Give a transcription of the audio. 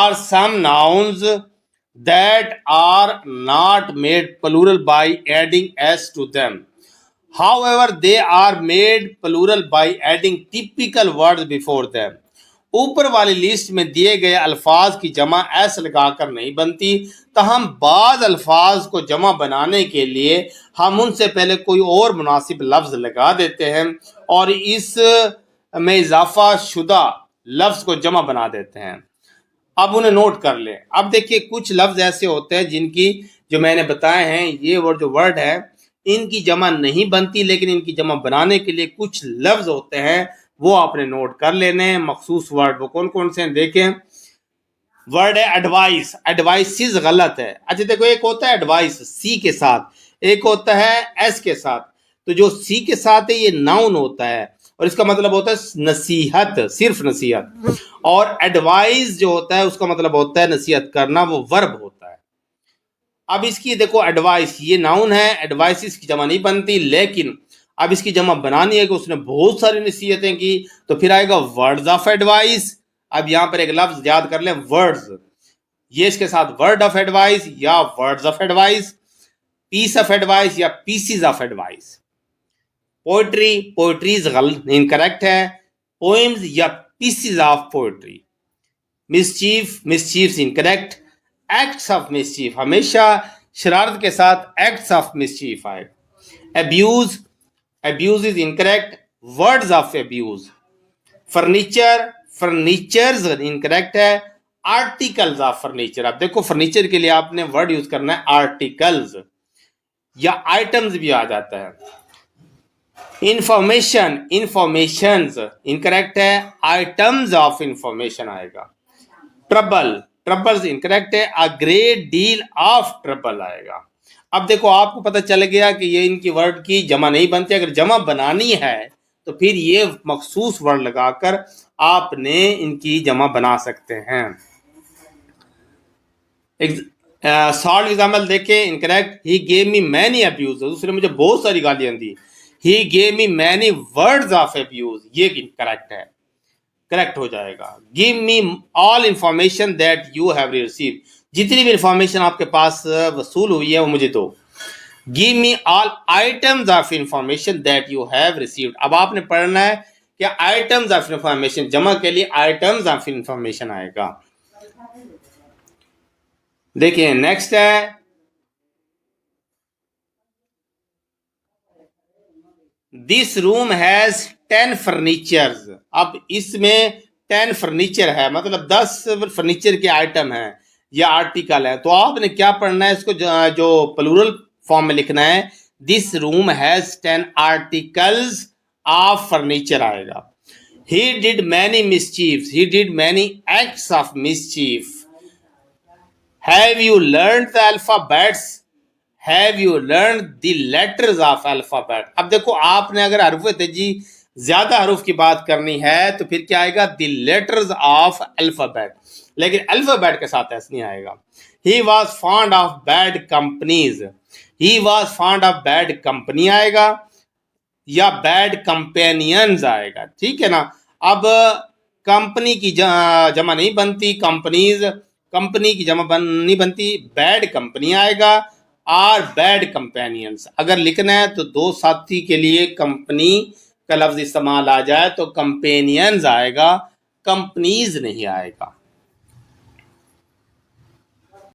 are some nouns that are not made plural by adding s to them. However, they are made plural by adding typical words before them. ऊपर वाली list में दिए गए अल्फाज की जमा S लगाकर नहीं बनती, तहम बाज अल्फाज को जमा बनाने के लिए हम उनसे पहले कोई और मुनासिब लफ्ज लगा देते हैं और इस में इजाफा शुदा लफ्ज को जमा बना देते हैं। अब उन्हें नोट कर लें। अब देखिए, कुछ लफ्ज ऐसे होते हैं जिनकी जो मैंने बताए हैं, ये जो वर्ड है इनकी जमा नहीं बनती, लेकिन इनकी जमा बनाने के लिए कुछ लफ्ज होते हैं, वो आपने नोट कर लेने हैं। मखसूस वर्ड वो कौन कौन से हैं देखें। वर्ड है एडवाइस, एडवाइसिस गलत है। अच्छा देखो, एक होता है एडवाइस सी के साथ, एक होता है एस के साथ। तो जो सी के साथ है ये नाउन होता है और इसका मतलब होता है नसीहत, सिर्फ नसीहत। और एडवाइस जो होता है उसका मतलब होता है नसीहत करना, वो वर्ब होता है। अब इसकी देखो, एडवाइस ये नाउन है, एडवाइस इसकी जमा नहीं बनती, लेकिन अब इसकी जमा बनानी है कि उसने बहुत सारी नसीहतें की, तो फिर आएगा वर्ड्स ऑफ एडवाइस। अब यहां पर एक लफ्ज याद कर लें, वर्ड्स, ये इसके साथ वर्ड ऑफ एडवाइस या words of advice, piece of advice या pieces of advice. Poetry, poetries गलत, इनकरेक्ट है। पोएम्स या pieces of poetry. Mischief, mischief incorrect. Acts of mischief, हमेशा शरारत के साथ एक्ट्स ऑफ मिसचीफ आएगा। Abuse, abuse is incorrect. Words of abuse. Furniture, furnitures incorrect है। आर्टिकल्स ऑफ फर्नीचर, अब देखो फर्नीचर के लिए आपने वर्ड यूज करना है आर्टिकल्स, या आइटम्स भी आ जाता है। इंफॉर्मेशन, इंफॉर्मेशंस इनकरेक्ट है। आइटम्स ऑफ इंफॉर्मेशन आएगा। ट्रबल, ट्रबल्स इनकरेक्ट है। A great deal of trouble आएगा। अब देखो, आपको पता चल गया कि ये इनकी वर्ड की जमा नहीं बनती। अगर जमा बनानी है तो फिर ये मखसूस वर्ड लगाकर आपने इनकी जमा बना सकते हैं। सॉल्ट एग्जाम्पल देखे, incorrect. He gave me many abuse, उसने मुझे बहुत सारी गालियां दी। He gave me many words of abuse, ये इनकरेक्ट है, करेक्ट हो जाएगा। Give me all information that you have receive, जितनी भी इंफॉर्मेशन आपके पास वसूल हुई है वो मुझे दो। Give me all items of information that you have received. अब आपने पढ़ना है कि आइटम्स ऑफ इंफॉर्मेशन, जमा के लिए आइटम्स ऑफ इंफॉर्मेशन आएगा। देखिए नेक्स्ट है, दिस रूम हैज 10 फर्नीचर्स। अब इसमें 10 फर्नीचर है, मतलब 10 फर्नीचर के आइटम है या आर्टिकल है। तो आपने क्या पढ़ना है, इसको जो प्लूरल फॉर्म में लिखना है। This room has 10 articles of furniture आएगा। He did many mischiefs, he did many acts of mischief. Have you learned the alphabets, have you learn the letters of alphabet. अब देखो, आपने अगर हरूफ तेजी ज्यादा हरूफ की बात करनी है तो फिर क्या आएगा, द लेटर्स ऑफ अल्फाबेट, लेकिन अल्फाबेट के साथ ऐसा नहीं आएगा। He was fond of bad companies, he was fond of bad company आएगा या बैड कंपेनियंस आएगा, ठीक है ना। अब कंपनी की जमा नहीं बनती, कंपनीज, कंपनी की जमा नहीं बनती, बैड कंपनी आएगा और बैड कंपेनियंस। अगर लिखना है तो दो साथी के लिए कंपनी का लफ्ज इस्तेमाल आ जाए तो कंपेनियंस आएगा, कंपनीज नहीं आएगा।